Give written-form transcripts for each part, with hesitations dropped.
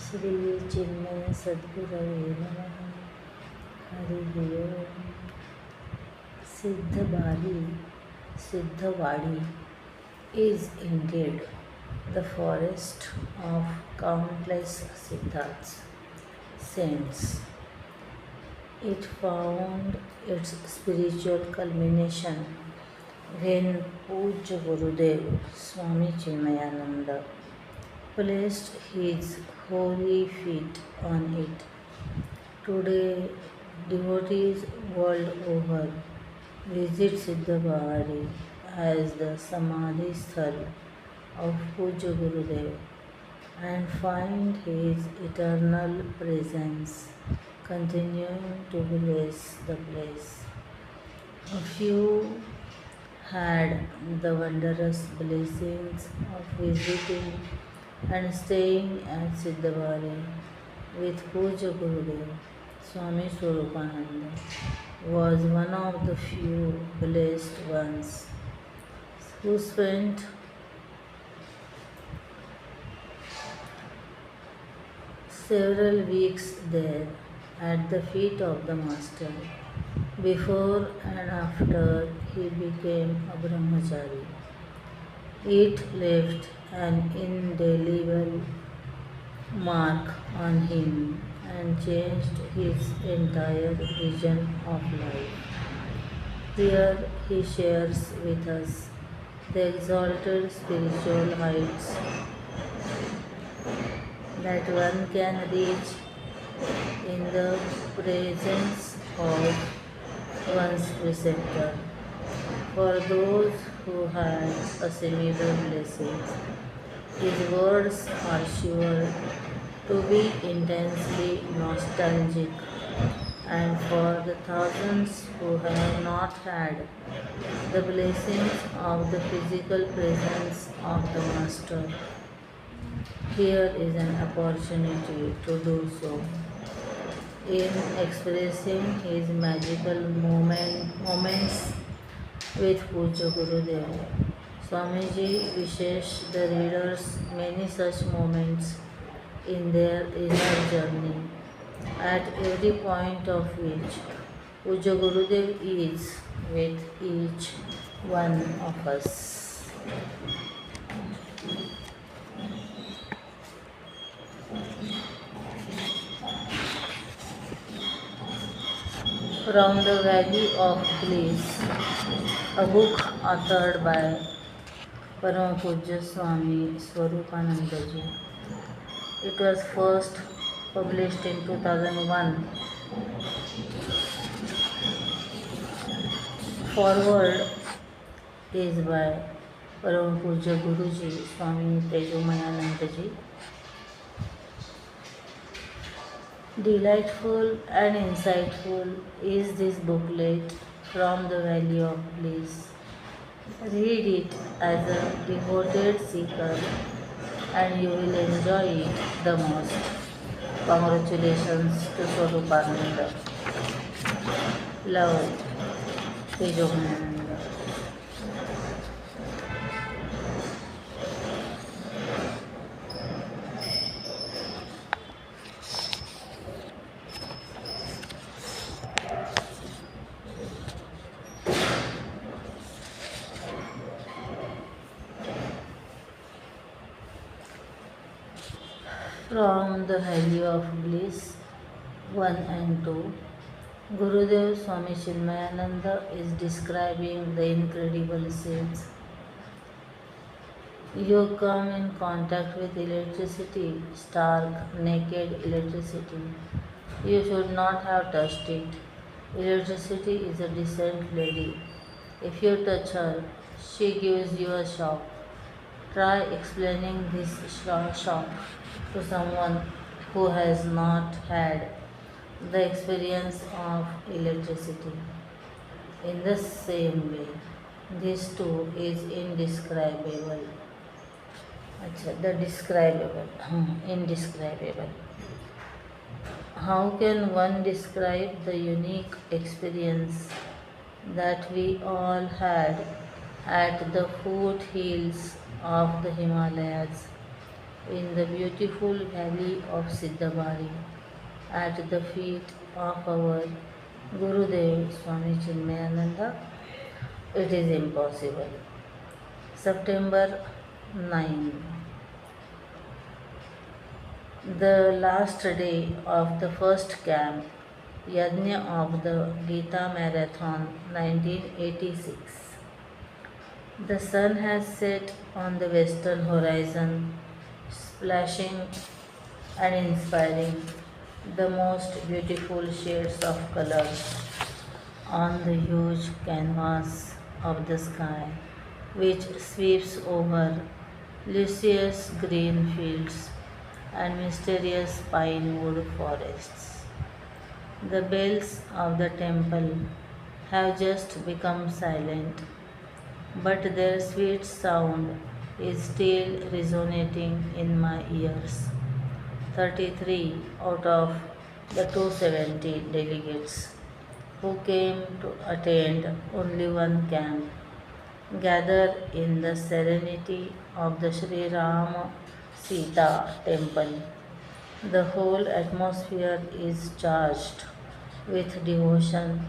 श्री चिन्मय सद्गुरवे नमः. हरि ओम. Siddhavadi is indeed the forest of countless siddhas, saints. It found its spiritual culmination when Poojya Gurudev Swami Chinmaya placed his holy feet on it. Today, devotees world over visit Siddhavadi as the Samadhi Sthal of Poojya Gurudev and find his eternal presence continuing to bless the place. A few had the wondrous blessings of visiting and staying at Siddhavadi with Poojya Gurudev. Swami Swaroopananda was one of the few blessed ones who spent several weeks there at the feet of the Master before and after he became a brahmachari. It left an indelible mark on him and changed his entire vision of life. Here he shares with us the exalted spiritual heights that one can reach in the presence of one's preceptor. For those who had a similar blessings, his words are sure to be intensely nostalgic, and for the thousands who have not had the blessings of the physical presence of the Master, here is an opportunity to do so. In expressing his magical moments with Poojya Gurudev, Swamiji wishes the readers many such moments in their inner journey, at every point of which Poojya Gurudev is with each one of us. From the Valley of Bliss, a book authored by Param Poojya Swami Swaroopananda ji. It was first published in 2001. Forward is by Param Poojya Guruji Swami Swaroopananda ji. Delightful and insightful is this booklet from the Valley of Bliss. Read it as a devoted seeker and you will enjoy it the most. Congratulations to Swaroopananda. Love, Swaroopananda. From the Valley of Bliss 1 and 2, Gurudev Swami Chinmayananda is describing the incredible scenes. You come in contact with electricity, stark, naked electricity. You should not have touched it. Electricity is a decent lady. If you touch her, she gives you a shock. Try explaining this shock to someone who has not had the experience of electricity. In the same way, this too is indescribable. The describable, indescribable. How can one describe the unique experience that we all had at the foothills of the Himalayas in the beautiful valley of Siddhabari at the feet of our Gurudev Swami Chinmayananda, it is impossible. September 9. The last day of the first camp, Yajna of the Gita Marathon 1986. The sun has set on the western horizon, splashing and inspiring the most beautiful shades of colors on the huge canvas of the sky, which sweeps over luscious green fields and mysterious pine wood forests. The bells of the temple have just become silent, but their sweet sound is still resonating in my ears. 33 out of the 270 delegates who came to attend only one camp gather in the serenity of the Sri Rama Sita temple. The whole atmosphere is charged with devotion,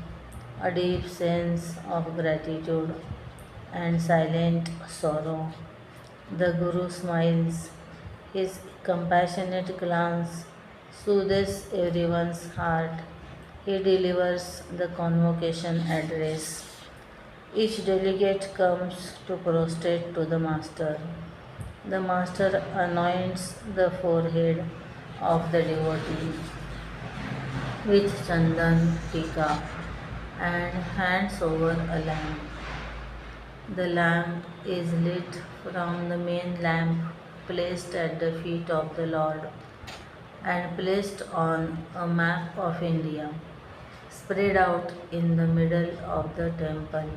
a deep sense of gratitude, and silent sorrow. The Guru smiles, his compassionate glance soothes everyone's heart. He delivers the convocation address. Each delegate comes to prostrate to the Master. The Master anoints the forehead of the devotee with chandan tika and hands over a lamp. The lamp is lit from the main lamp placed at the feet of the Lord and placed on a map of India spread out in the middle of the temple.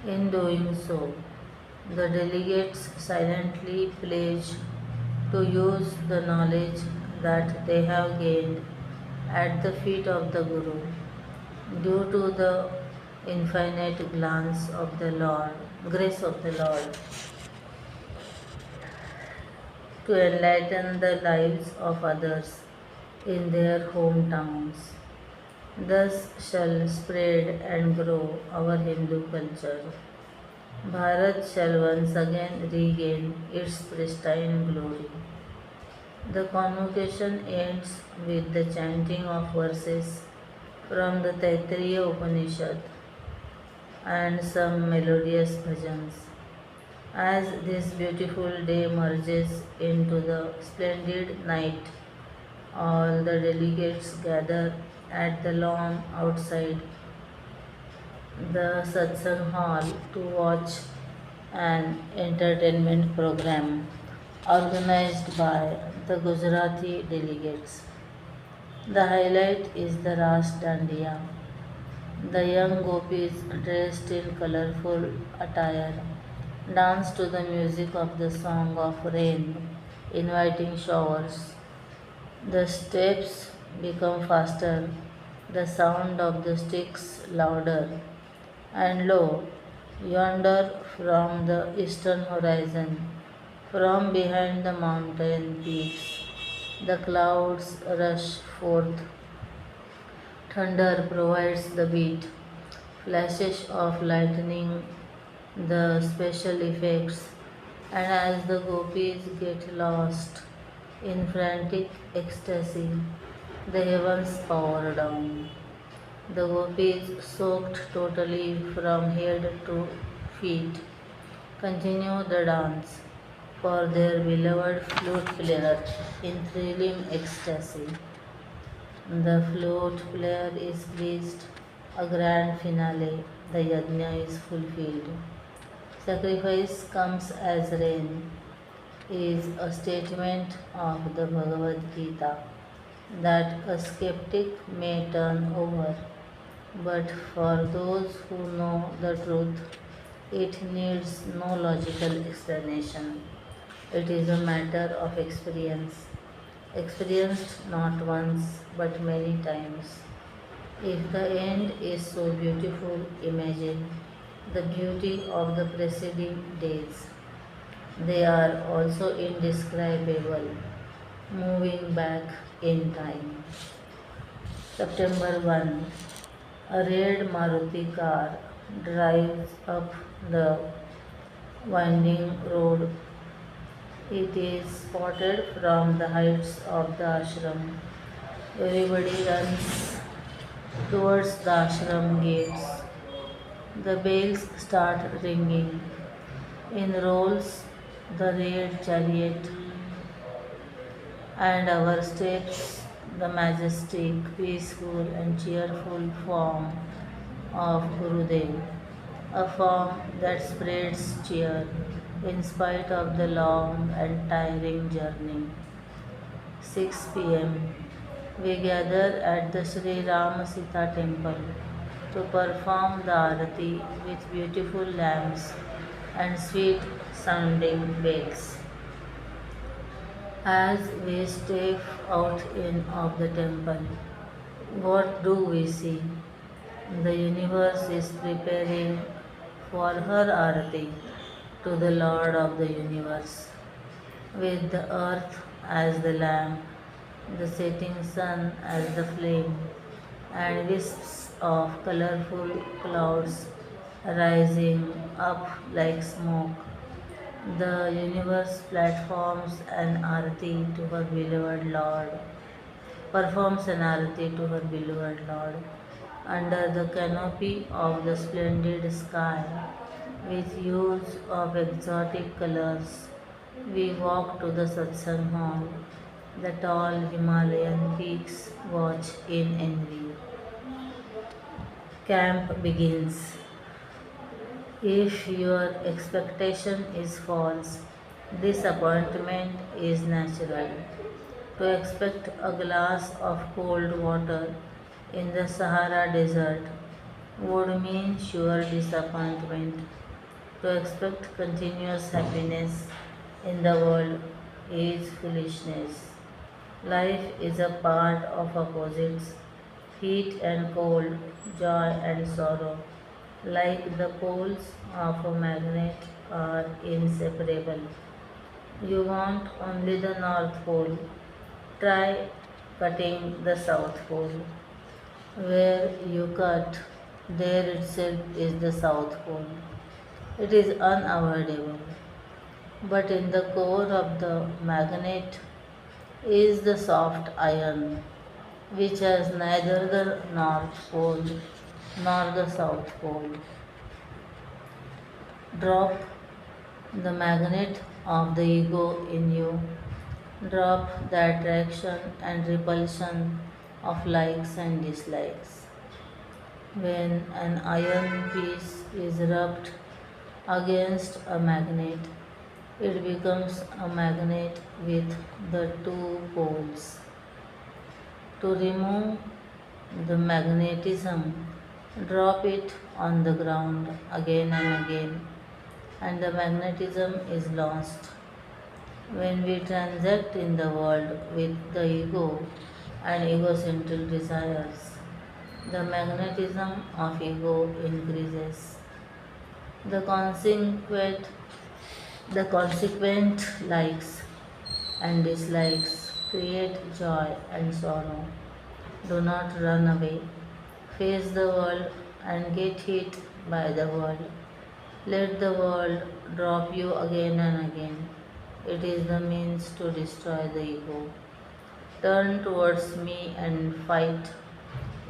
In doing so, the delegates silently pledge to use the knowledge that they have gained at the feet of the Guru due to the infinite glance of the Lord, grace of the Lord, to enlighten the lives of others in their hometowns. Thus shall spread and grow our Hindu culture. Bharat shall once again regain its pristine glory. The convocation ends with the chanting of verses from the Taittiriya Upanishad and some melodious bhajans. As this beautiful day merges into the splendid night, all the delegates gather at the lawn outside the satsang hall to watch an entertainment program organized by the Gujarati delegates. The highlight is the Ras Dandiya. The young gopis dressed in colorful attire dance to the music of the song of rain, inviting showers. The steps become faster, the sound of the sticks louder, and lo, yonder from the eastern horizon, from behind the mountain peaks, the clouds rush forth. Thunder provides the beat, flashes of lightning, the special effects, and as the gopis get lost in frantic ecstasy, the heavens power down. The gopis, soaked totally from head to feet, continue the dance for their beloved flute player in thrilling ecstasy. The flute player is pleased, a grand finale, the yajna is fulfilled. Sacrifice comes as rain is a statement of the Bhagavad Gita that a skeptic may turn over, but for those who know the truth, it needs no logical explanation. It is a matter of experience, experienced not once but many times. If the end is so beautiful, imagine the beauty of the preceding days. They are also indescribable, moving back in time. September 1. A red Maruti car drives up the winding road. It is spotted from the heights of the ashram. Everybody runs towards the ashram gates. The bells start ringing. In rolls the red chariot, and our steps the majestic, peaceful, and cheerful form of Gurudev, a form that spreads cheer in spite of the long and tiring journey. 6 p.m. We gather at the Sri Rama Sita temple to perform the arati with beautiful lamps and sweet sounding bells. As we step out in of the temple, what do we see? The universe is preparing for her arati to the Lord of the universe, with the earth as the lamp, the setting sun as the flame, and wisps of colorful clouds rising up like smoke. The universe platforms an arati to her beloved Lord, performs an arati to her beloved Lord under the canopy of the splendid sky with hues of exotic colors. We walk to the satsang hall. The tall Himalayan peaks watch in envy. Camp begins. If your expectation is false, disappointment is natural. To expect a glass of cold water in the Sahara Desert would mean sure disappointment. To expect continuous happiness in the world is foolishness. Life is a part of opposites, heat and cold, joy and sorrow, like the poles of a magnet, are inseparable. You want only the North Pole. Try cutting the South Pole. Where you cut, there itself is the South Pole. It is unavoidable. But in the core of the magnet is the soft iron, which has neither the North Pole nor the South Pole. Drop the magnet of the ego in you. Drop the attraction and repulsion of likes and dislikes. When an iron piece is rubbed against a magnet, it becomes a magnet with the two poles. To remove the magnetism, drop it on the ground again and again, and the magnetism is lost. When we transact in the world with the ego and egocentric desires, the magnetism of ego increases. The consequent, the consequent likes and dislikes create joy and sorrow. Do not run away. Face the world and get hit by the world. Let the world drop you again and again. It is the means to destroy the ego. Turn towards me and fight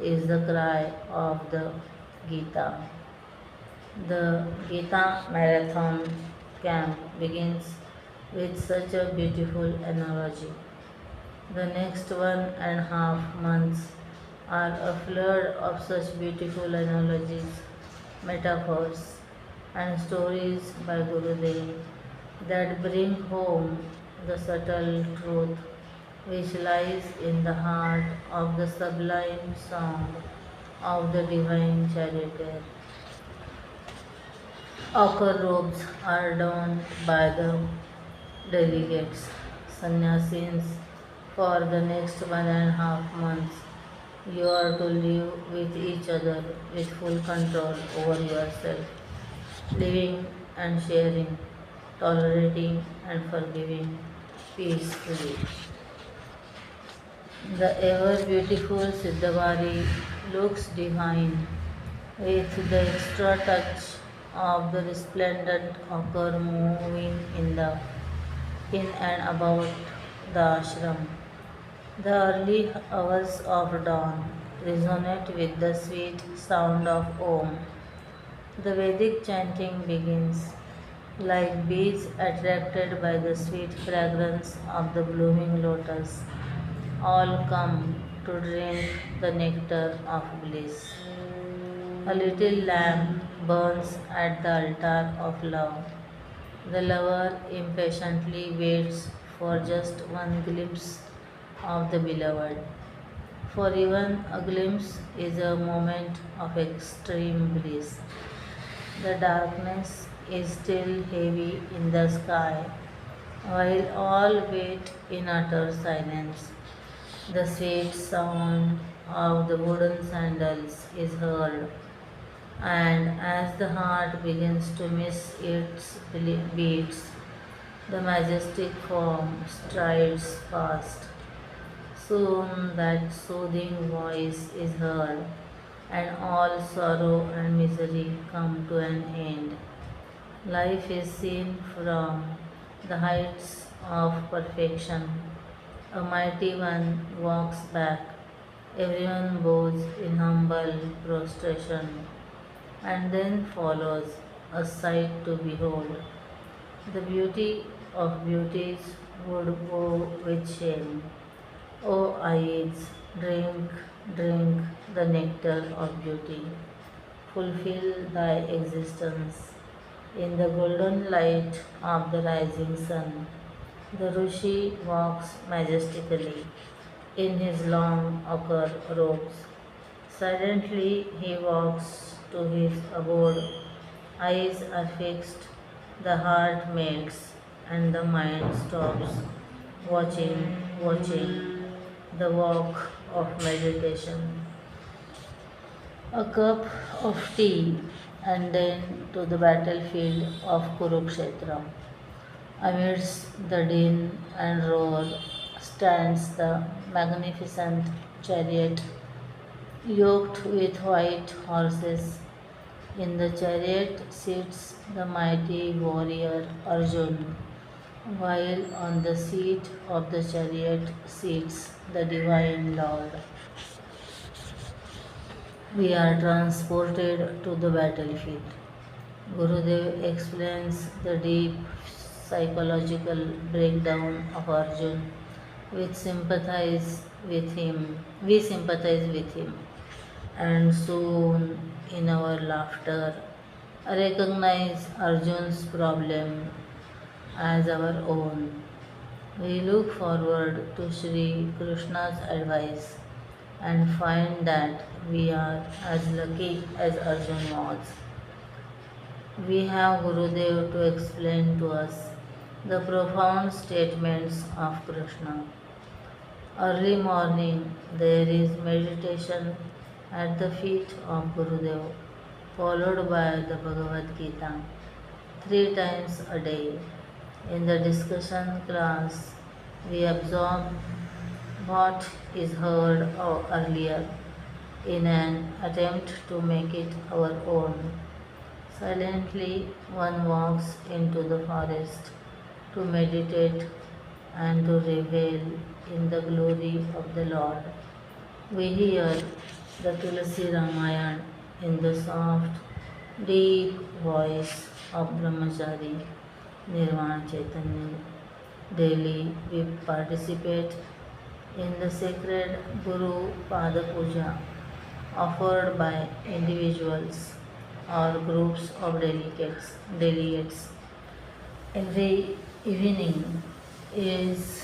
is the cry of the Gita. The Gita Marathon camp begins with such a beautiful analogy. The next 1.5 months are a flood of such beautiful analogies, metaphors, and stories by Gurudev that bring home the subtle truth which lies in the heart of the sublime song of the divine charioteer. Ochre robes are donned by the delegates, sannyasins. For the next 1.5 months, you are to live with each other with full control over yourself, living and sharing. tolerating, and forgiving peacefully. The ever beautiful Siddhavari looks divine with the extra touch of the resplendent ochre moving in and about the ashram. The early hours of dawn resonate with the sweet sound of Om. The Vedic chanting begins, like bees attracted by the sweet fragrance of the blooming lotus. All come to drink the nectar of bliss. A little lamp burns at the altar of love. The lover impatiently waits for just one glimpse of the beloved. For even a glimpse is a moment of extreme bliss. The darkness is still heavy in the sky, while all wait in utter silence. The sweet sound of the wooden sandals is heard, and as the heart begins to miss its beats, the majestic form strides past. Soon that soothing voice is heard, and all sorrow and misery come to an end. Life is seen from the heights of perfection. A mighty one walks back. Everyone bows in humble prostration, and then follows a sight to behold. The beauty of beauties would go with shame. O eyes, drink, drink the nectar of beauty. Fulfill thy existence. In the golden light of the rising sun, the Rishi walks majestically in his long ochre robes. Silently he walks to his abode. Eyes are fixed, the heart melts, and the mind stops, watching the walk of meditation. A cup of tea, and then to the battlefield of Kurukshetra. Amidst the din and roar stands the magnificent chariot, yoked with white horses. In the chariot sits the mighty warrior Arjun, while on the seat of the chariot sits the divine Lord. We are transported to the battlefield. Gurudev explains the deep psychological breakdown of Arjun, which sympathize with him. We sympathize with him, and soon in our laughter recognize Arjun's problem as our own. We look forward to Sri Krishna's advice and find that we are as lucky as Arjun was. We have Gurudev to explain to us the profound statements of Krishna. Early morning there is meditation at the feet of Gurudev, followed by the Bhagavad Gita 3 times a day. In the discussion class, we absorb what is heard earlier in an attempt to make it our own. Silently, one walks into the forest to meditate and to revel in the glory of the Lord. We hear the Tulasi Ramayana in the soft, deep voice of Brahmachari Nirvana Chaitanya. Daily we participate in the sacred Guru Pada Puja offered by individuals or groups of delegates. Every evening is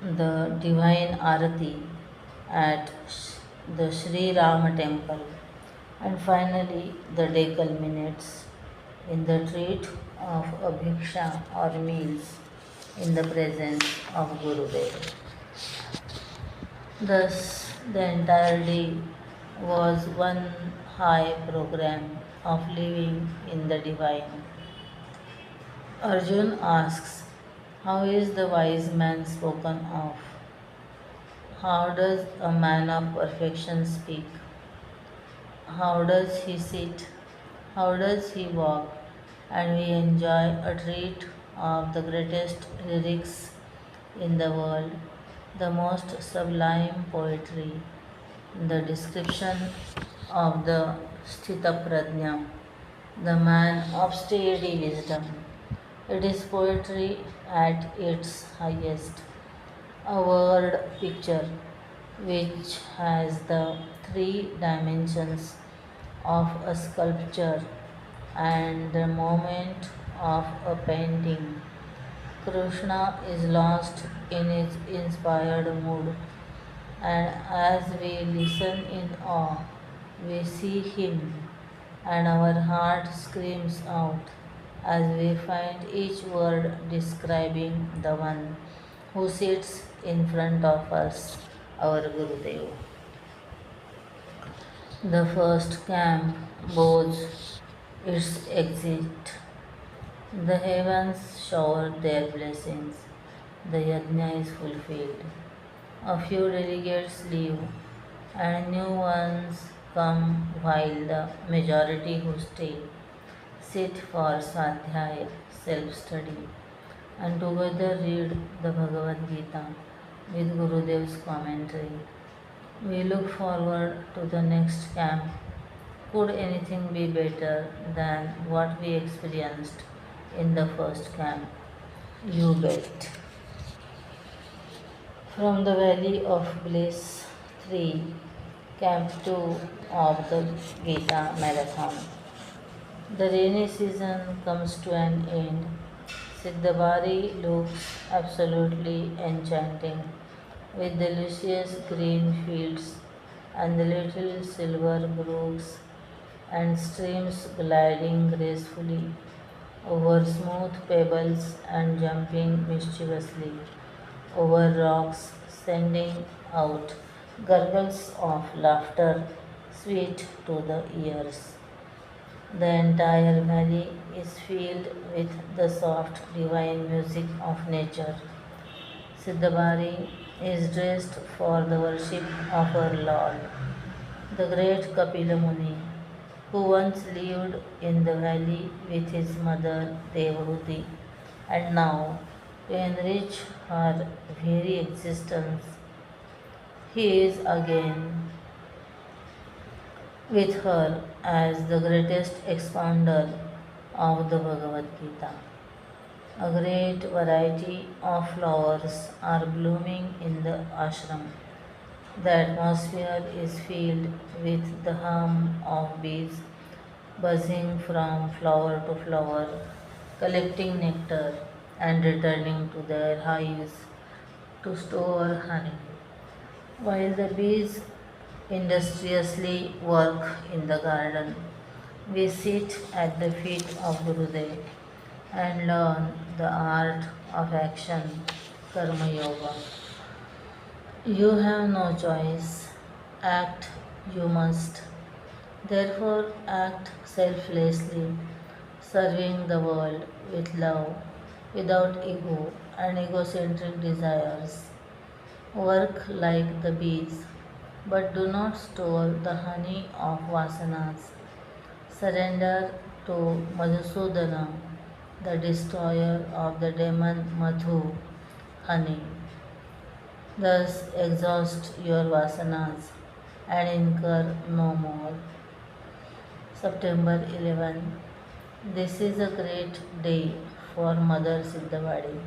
the divine arati at the Sri Rama temple, and finally the day culminates in the treat of a bhiksha or meals in the presence of Gurudev. Thus, the entire day was one high program of living in the divine. Arjun asks, how is the wise man spoken of? How does a man of perfection speak? How does he sit? How does he walk? And we enjoy a treat of the greatest lyrics in the world, the most sublime poetry, the description of the Sthitaprajna, the man of steady wisdom. It is poetry at its highest, a word picture which has the three dimensions of a sculpture and the moment of a painting. Krishna is lost in his inspired mood, and as we listen in awe, we see him, and our heart screams out as we find each word describing the one who sits in front of us, our Gurudev. The first camp bows its exit. The heavens shower their blessings. The yajna is fulfilled. A few delegates leave, and new ones come while the majority who stay sit for Swadhyaya, self study, and together read the Bhagavad Gita with Gurudev's commentary. We look forward to the next camp. Could anything be better than what we experienced in the first camp? You bet. From the Valley of Bliss 3, Camp 2 of the Gita Marathon. The rainy season comes to an end. Siddhabari looks absolutely enchanting, with the luscious green fields and the little silver brooks and streams gliding gracefully over smooth pebbles and jumping mischievously over rocks, sending out gurgles of laughter sweet to the ears. The entire valley is filled with the soft divine music of nature. Siddhabari is dressed for the worship of our Lord, the great Kapila Muni, who once lived in the valley with his mother Devahuti, and now, to enrich her very existence, he is again with her as the greatest expounder of the Bhagavad Gita. A great variety of flowers are blooming in the ashram. The atmosphere is filled with the hum of bees buzzing from flower to flower, collecting nectar and returning to their hives to store honey. While the bees industriously work in the garden, we sit at the feet of Gurudev and learn the art of action, Karma Yoga. You have no choice. Act you must. Therefore, act selflessly, serving the world with love, without ego and egocentric desires. Work like the bees, but do not store the honey of vasanas. Surrender to Madhusudana, the destroyer of the demon Madhu, honey. Thus exhaust your vasanas and incur no more. September 11. This is a great day for Mother Siddhavadi.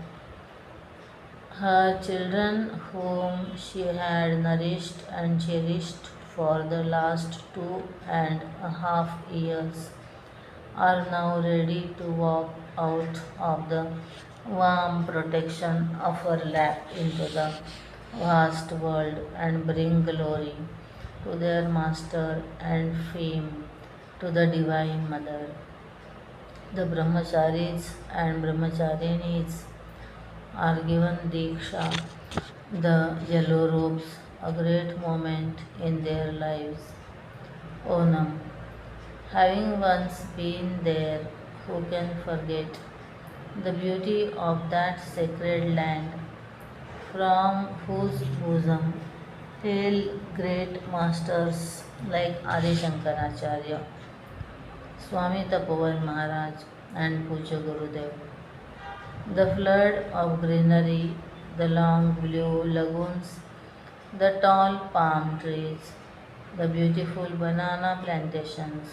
Her children, whom she had nourished and cherished for the last 2.5 years, are now ready to walk out of the warm protection of her lap into the vast world and bring glory to their master and fame to the Divine Mother. The brahmacharis and brahmacharinis are given Diksha, the yellow robes, a great moment in their lives. Onam. Having once been there, who can forget the beauty of that sacred land from whose bosom hail great masters like Adi Shankaracharya, Swami Tapovan Maharaj, and Poojya Gurudev. The flood of greenery, the long blue lagoons, the tall palm trees, the beautiful banana plantations,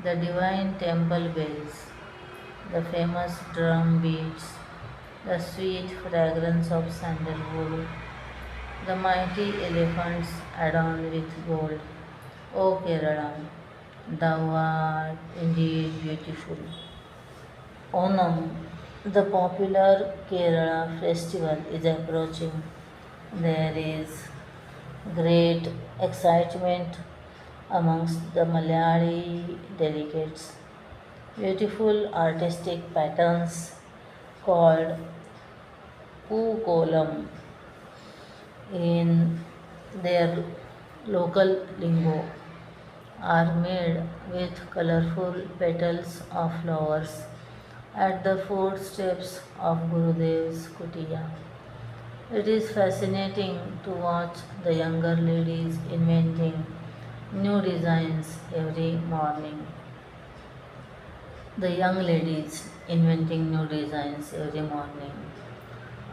the divine temple bells, the famous drum beats, the sweet fragrance of sandalwood, the mighty elephants adorned with gold. O Kerala, thou art indeed beautiful. Onam, the popular Kerala festival, is approaching. There is great excitement amongst the Malayali delegates. Beautiful artistic patterns called Pookolam in their local lingo are made with colorful petals of flowers at the footsteps of Gurudev's kutia. It is fascinating to watch the younger ladies inventing new designs every morning. The young ladies inventing new designs every morning.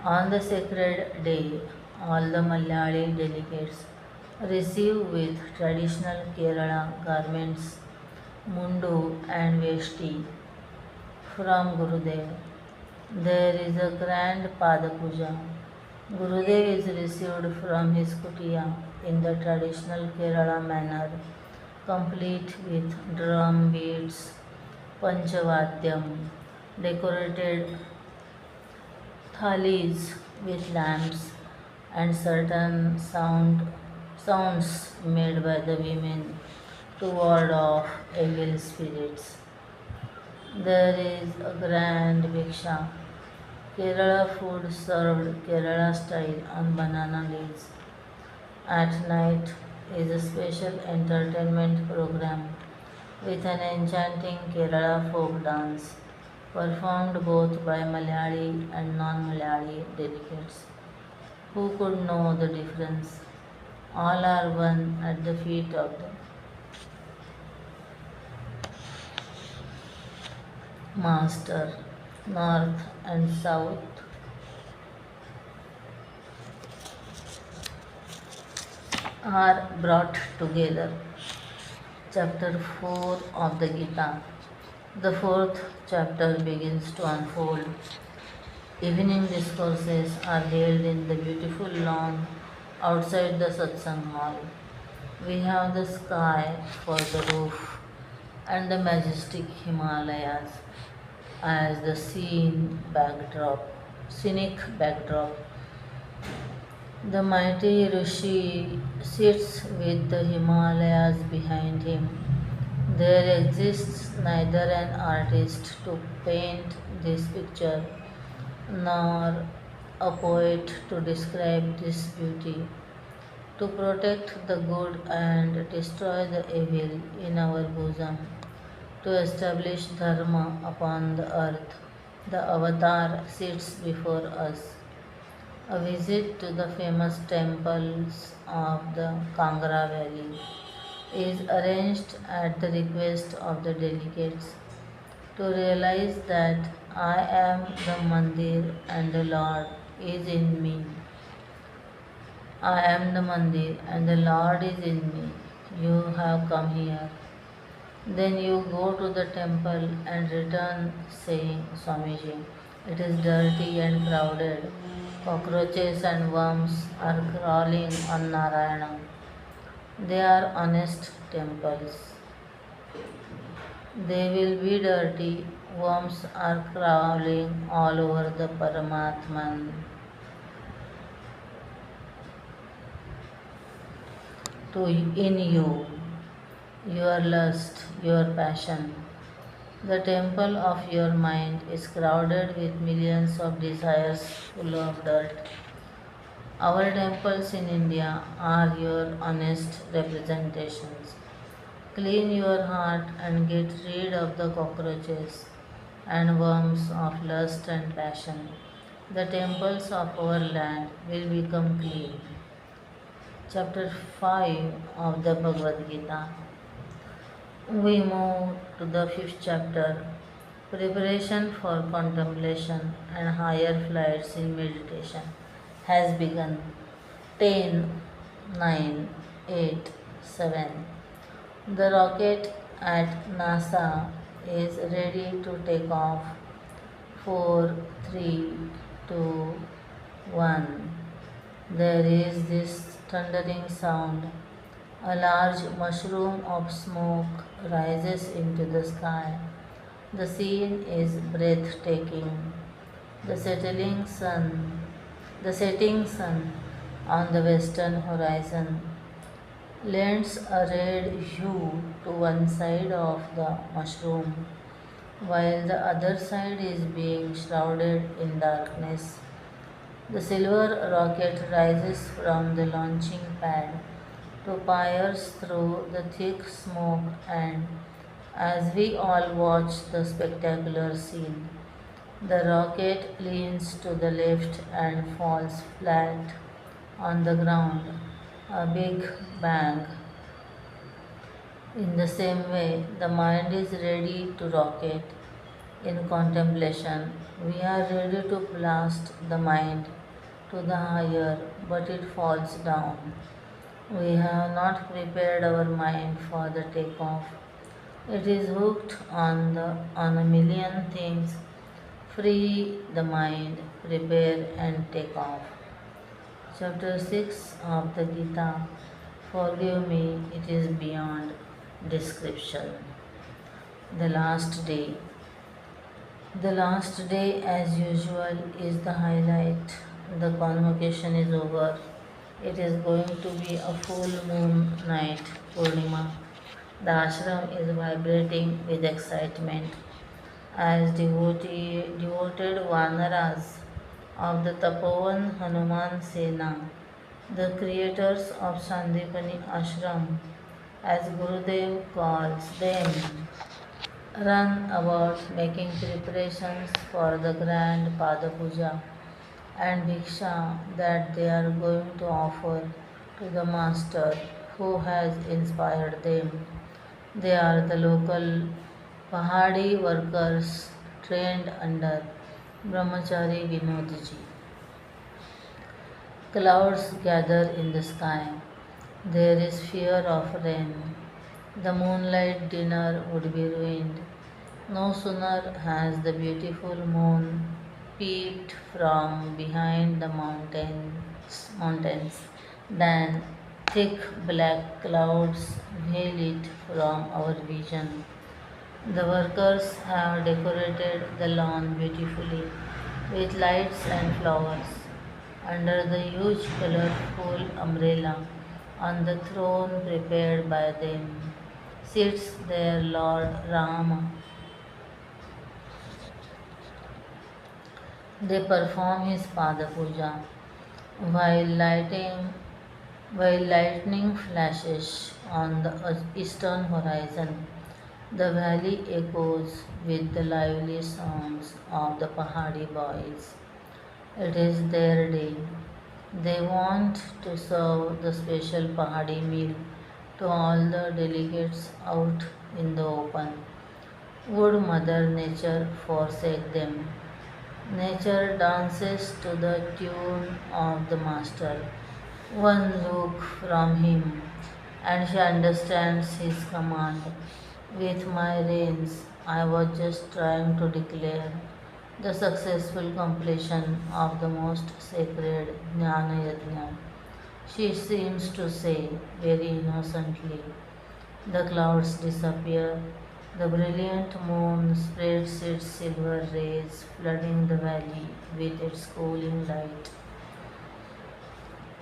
On the sacred day, all the Malayali delegates receive with traditional Kerala garments, mundu and vesti, from Gurudev. There is a grand Pada Puja. Gurudev is received from his kutia in the traditional Kerala manner, complete with drum beats, panchavadyam, decorated thalis with lamps, and certain sounds made by the women to ward off evil spirits. There is a grand Bhiksha, Kerala food served Kerala style on banana leaves. At night is a special entertainment program with an enchanting Kerala folk dance performed both by Malayali and non-Malayali delegates. Who could know the difference? All are one at the feet of the Master. North and South are brought together. Chapter 4 of the Gita. The fourth chapter begins to unfold. Evening discourses are held in the beautiful lawn outside the satsang hall. We have the sky for the roof and the majestic Himalayas as the scenic backdrop. The mighty Rishi sits with the Himalayas behind him. There exists neither an artist to paint this picture nor a poet to describe this beauty. To protect the good and destroy the evil in our bosom, to establish Dharma upon the earth, the Avatar sits before us. A visit to the famous temples of the Kangra Valley is arranged at the request of the delegates to realize that I am the Mandir and the Lord is in me. I am the Mandir and the Lord is in me. You have come here. Then you go to the temple and return saying, Swamiji, it is dirty and crowded. Cockroaches and worms are crawling on Narayana. They are honest temples. They will be dirty. Worms are crawling all over the Paramatman. In you, your lust, your passion. The temple of your mind is crowded with millions of desires full of dirt. Our temples in India are your honest representations. Clean your heart and get rid of the cockroaches and worms of lust and passion. The temples of our land will become clean. Chapter 5 of the Bhagavad Gita. We move to the fifth chapter. Preparation for contemplation and higher flights in meditation has begun. 10, 9, 8, 7. The rocket at NASA is ready to take off. 4, 3, 2, 1. There is this thundering sound. A large mushroom of smoke rises into the sky. The scene is breathtaking. The settling sun, the setting sun on the western horizon lends a red hue to one side of the mushroom, while the other side is being shrouded in darkness. The silver rocket rises from the launching pad to pierce through the thick smoke, and as we all watch the spectacular scene, the rocket leans to the left and falls flat on the ground. A big bang. In the same way, the mind is ready to rocket. In contemplation, we are ready to blast the mind to the higher, but it falls down. We have not prepared our mind for the takeoff. It is hooked on a million things. Free the mind, prepare and take off. Chapter 6 of the Gita. Forgive me, it is beyond description. The last day. The last day, as usual, is the highlight. The convocation is over. It is going to be a full moon night, Purnima. The ashram is vibrating with excitement as devoted Vanaras of the Tapovan Hanuman Sena, the creators of Sandipani Ashram, as Gurudev calls them, run about making preparations for the grand Pada Puja and Bhiksha that they are going to offer to the Master who has inspired them. They are the local Pahadi workers trained under Brahmachari Vinodji. Clouds gather in the sky. There is fear of rain. The moonlight dinner would be ruined. No sooner has the beautiful moon peeped from behind the mountains than thick black clouds veil it from our vision. The workers have decorated the lawn beautifully with lights and flowers. Under the huge colorful umbrella on the throne prepared by them sits their Lord Rama. They perform his Pada Puja while lightning flashes on the eastern horizon. The valley echoes with the lively songs of the Pahadi boys. It is their day. They want to serve the special Pahadi meal to all the delegates out in the open. Would Mother Nature forsake them? Nature dances to the tune of the Master. One look from him, and she understands his command. With my reins, I was just trying to declare the successful completion of the most sacred Jnana Yajna. She seems to say very innocently. The clouds disappear. The brilliant moon spreads its silver rays, flooding the valley with its cooling light.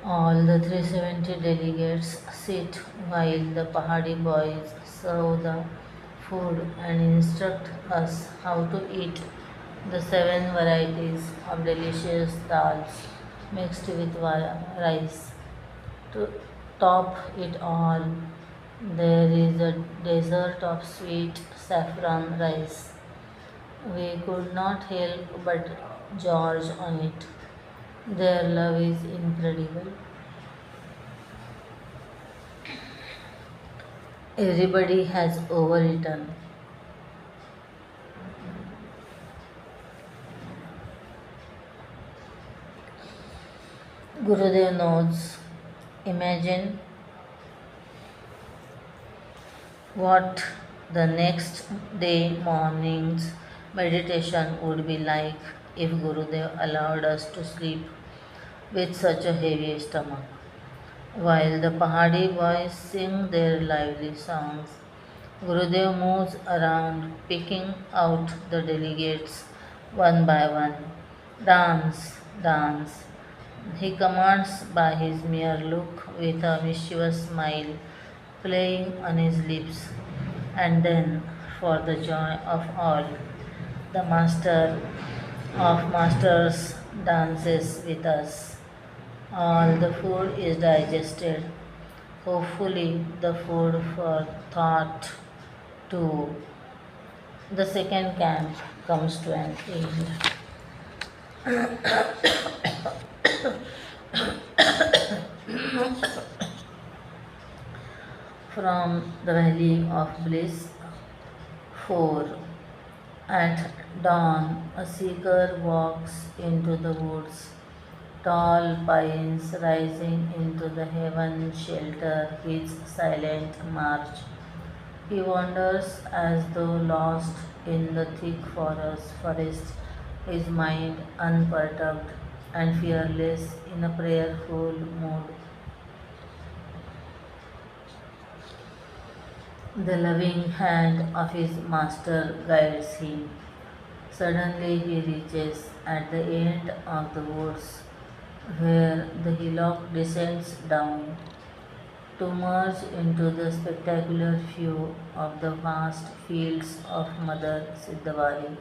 All the 370 delegates sit while the Pahadi boys serve the food and instruct us how to eat the 7 varieties of delicious dals mixed with rice. To top it all, There is a desert of sweet saffron rice. We could not help but gorge on it. Their love is incredible. Everybody has overeaten. Gurudev knows. Imagine what the next day morning's meditation would be like if Gurudev allowed us to sleep with such a heavy stomach. While the Pahadi boys sing their lively songs, Gurudev moves around picking out the delegates one by one. Dance, dance. He commands by his mere look with a mischievous smile playing on his lips. And then, for the joy of all, the master of masters dances with us. All the food is digested. Hopefully, the food for thought too. The second camp comes to an end. From the Valley of Bliss, 4. At dawn, a seeker walks into the woods. Tall pines rising into the heaven shelter his silent march. He wanders as though lost in the thick forest, his mind unperturbed and fearless in a prayerful mood. The loving hand of his master guides him. Suddenly he reaches at the end of the woods where the hillock descends down to merge into the spectacular view of the vast fields of Mother Siddhavari.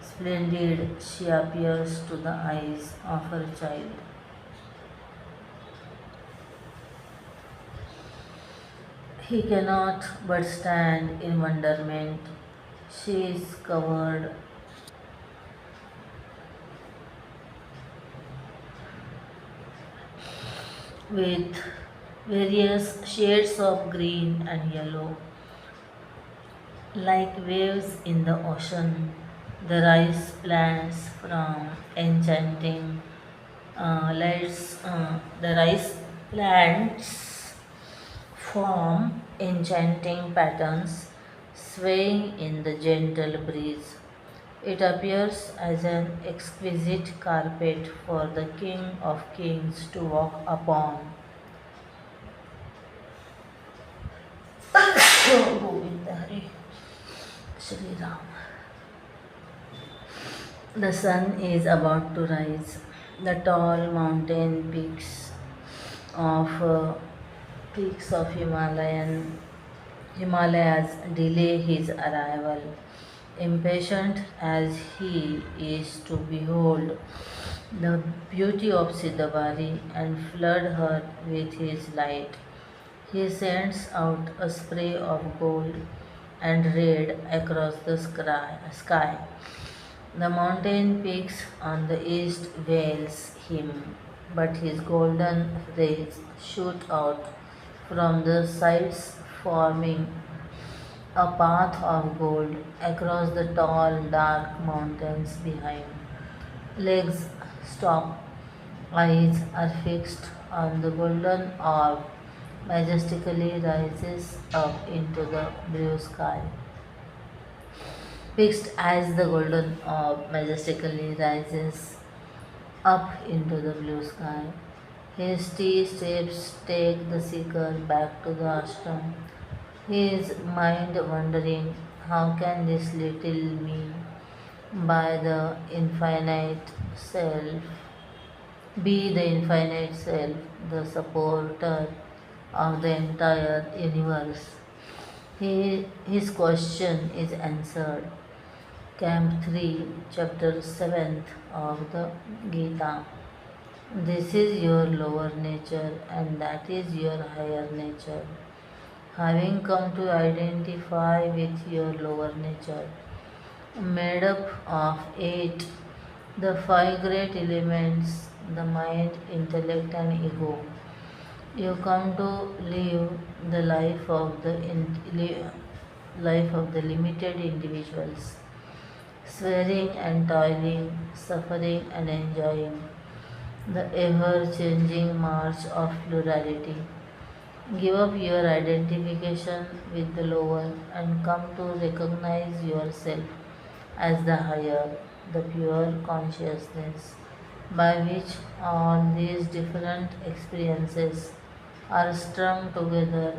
Splendid she appears to the eyes of her child. He cannot but stand in wonderment. She is covered with various shades of green and yellow, like waves in the ocean. The rice plants from enchanting the rice plants form enchanting patterns swaying in the gentle breeze. It appears as an exquisite carpet for the King of Kings to walk upon. Govinda Hari, Shri Ram. The sun is about to rise. The tall mountain of peaks of Himalayas delay his arrival. Impatient as he is to behold the beauty of Siddhavari and flood her with his light, he sends out a spray of gold and red across the sky. The mountain peaks on the east veils him, but his golden rays shoot out from the sides, forming a path of gold across the tall, dark mountains behind. Legs stop, eyes are fixed on the golden orb majestically rises up into the blue sky. Fixed as the golden orb majestically rises up into the blue sky. Hasty steps take the seeker back to the ashram, his mind wondering how can this little me by the infinite self be the infinite self, the supporter of the entire universe. His question is answered. Camp 3, chapter 7th of the Gita. This is your lower nature and that is your higher nature. having come to identify with your lower nature, made up of eight, the five great elements, the mind, intellect, and ego. You come to live the life of the limited individuals, swearing and toiling, suffering and enjoying the ever changing march of plurality. Give up your identification with the lower and come to recognize yourself as the higher, the pure consciousness by which all these different experiences are strung together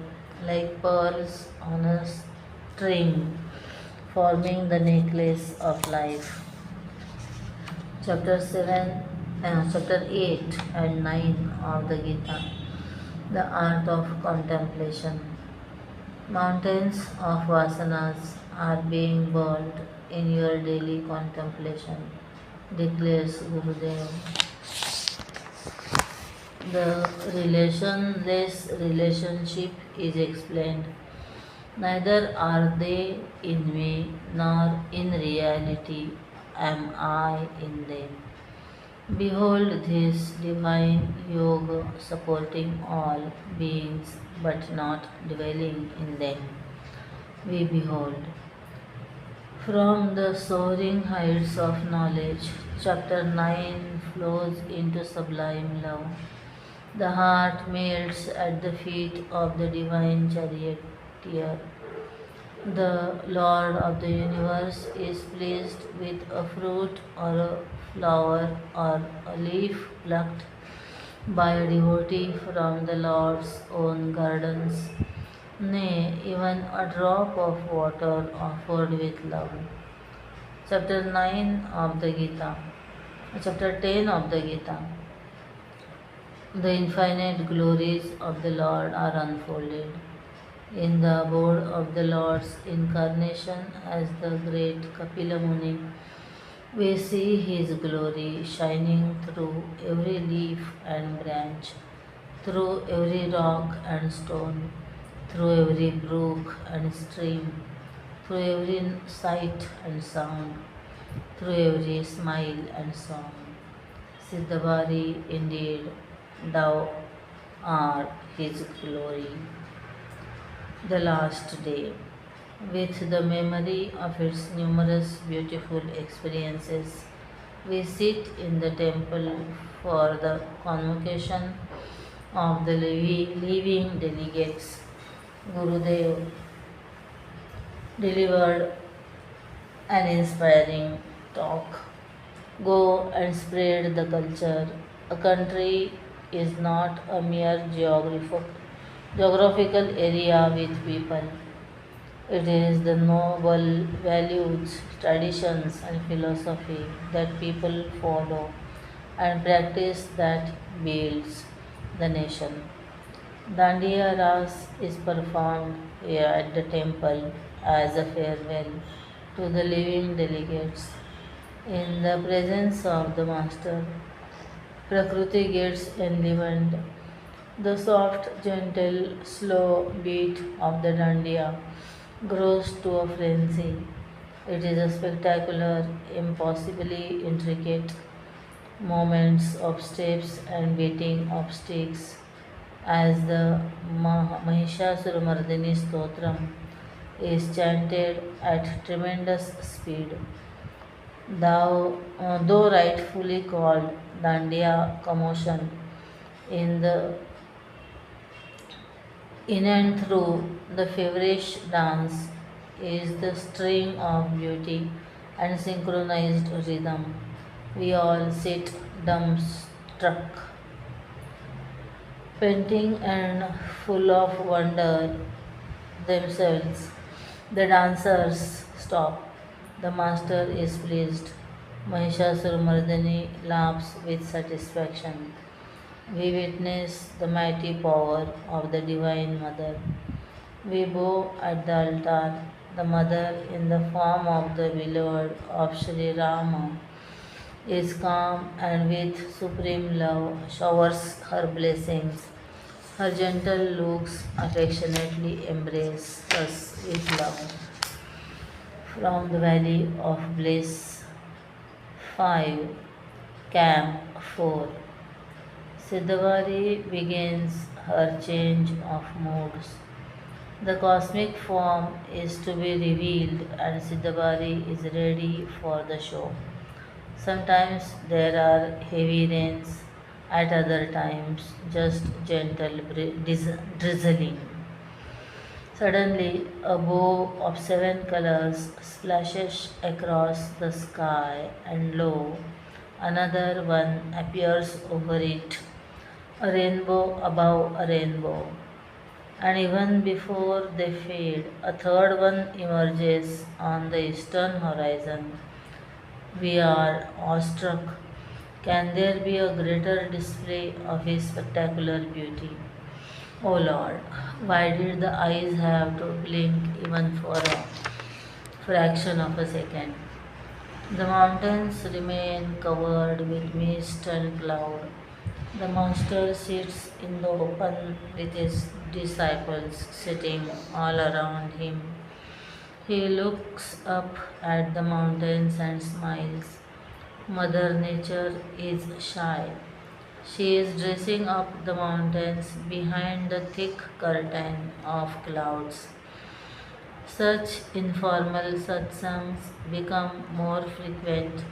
like pearls on a string, forming the necklace of life. Chapter 8 and 9 of the Gita, the art of contemplation. Mountains of vasanas are being burnt in your daily contemplation, declares Gurudev. The relationless relationship is explained. Neither are they in me, nor in reality am I in them. Behold this divine yoga supporting all beings but not dwelling in them. We behold. From the soaring heights of knowledge, chapter 9 flows into sublime love. The heart melts at the feet of the divine charioteer. The Lord of the universe is pleased with a fruit or a flower or a leaf plucked by a devotee from the Lord's own gardens, nay, even a drop of water offered with love. Chapter 9 of the Gita, Chapter 10 of the Gita. The infinite glories of the Lord are unfolded in the abode of the Lord's incarnation as the great Kapila Muni. We see his glory shining through every leaf and branch, through every rock and stone, through every brook and stream, through every sight and sound, through every smile and song. Siddhabari, indeed, thou art his glory. The last day, with the memory of its numerous beautiful experiences, we sit in the temple for the convocation of the living delegates. Gurudev delivered an inspiring talk. Go and spread the culture. A country is not a mere geographical area with people. It is the noble values, traditions, and philosophy that people follow and practice that builds the nation. Dandiya Ras is performed here at the temple as a farewell to the living delegates. In the presence of the Master, Prakriti gets enlivened. The soft, gentle, slow beat of the dandiya grows to a frenzy. It is a spectacular, impossibly intricate moments of steps and beating of sticks as the Mahishasuramardini Stotram is chanted at tremendous speed. Though rightfully called Dandiya commotion, in and through the feverish dance is the string of beauty and synchronized rhythm. We all sit dumbstruck, panting and full of wonder themselves. The dancers stop. The master is pleased. Mahishasuramarddini laughs with satisfaction. We witness the mighty power of the Divine Mother. We bow at the altar. The Mother, in the form of the beloved of Sri Rama, is calm and with supreme love showers her blessings Her gentle looks affectionately embrace us with love. From the valley of Bliss 5, Camp 4. Siddhavari begins her change of moods. The cosmic form is to be revealed and Siddhavari is ready for the show. Sometimes there are heavy rains, at other times just gentle drizzling. Suddenly, a bow of seven colors splashes across the sky, and lo, another one appears over it, a rainbow above a rainbow. And even before they fade, a third one emerges on the eastern horizon. We are awestruck. Can there be a greater display of His spectacular beauty? O Lord, why did the eyes have to blink even for a fraction of a second? The mountains remain covered with mist and cloud. The Master sits in the open with his disciples sitting all around him. He looks up at the mountains and smiles. Mother Nature is shy. She is dressing up the mountains behind the thick curtain of clouds. Such informal satsangs become more frequent.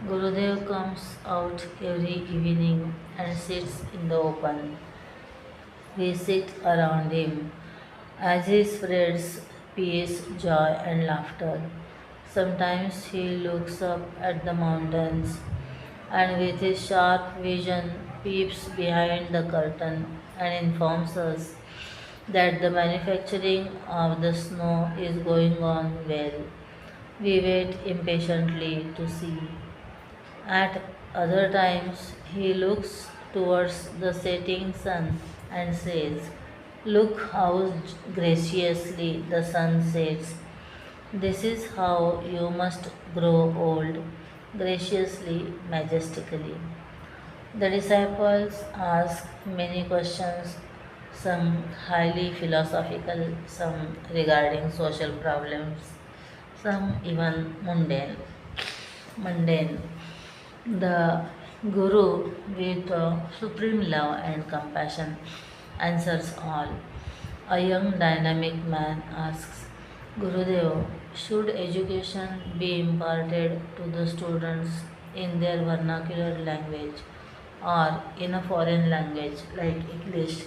Gurudev comes out every evening and sits in the open. We sit around him as he spreads peace, joy, and laughter. Sometimes he looks up at the mountains and with his sharp vision peeps behind the curtain and informs us that the manufacturing of the snow is going on well. We wait impatiently to see. At other times, he looks towards the setting sun and says, "Look how graciously the sun sets. This is how you must grow old, graciously, majestically." The disciples ask many questions, some highly philosophical, some regarding social problems, some even mundane. The Guru, with supreme love and compassion, answers all. A young dynamic man asks, Gurudev, should education be imparted to the students in their vernacular language or in a foreign language like English?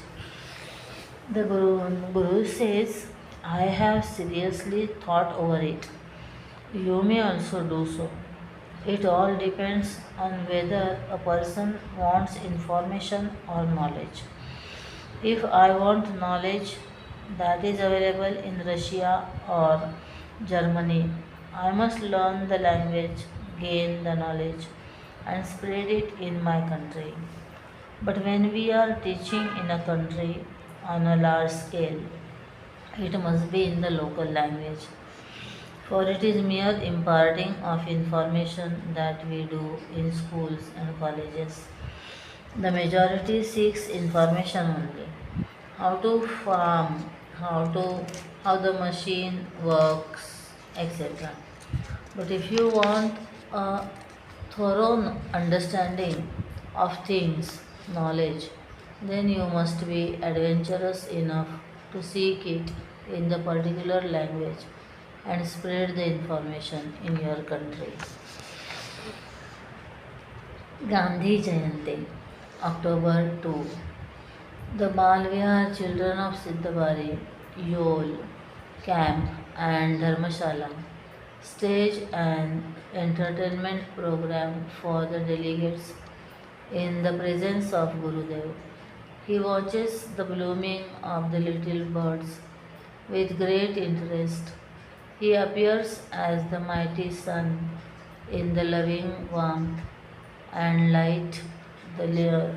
The Guru says, I have seriously thought over it. You may also do so. It all depends on whether a person wants information or knowledge. If I want knowledge that is available in Russia or Germany, I must learn the language, gain the knowledge, and spread it in my country. But when we are teaching in a country on a large scale, it must be in the local language, for it is mere imparting of information that we do in schools and colleges. The majority seeks information only. How to farm, how the machine works, etc. But if you want a thorough understanding of things, knowledge, then you must be adventurous enough to seek it in the particular language and spread the information in your country. Gandhi Jayanti, October 2. The Balvihar children of Siddhabari, Yol, Camp and Dharmashala stage an entertainment program for the delegates in the presence of Gurudev. He watches the blooming of the little birds with great interest. He appears as the mighty sun in the loving warmth and light, the little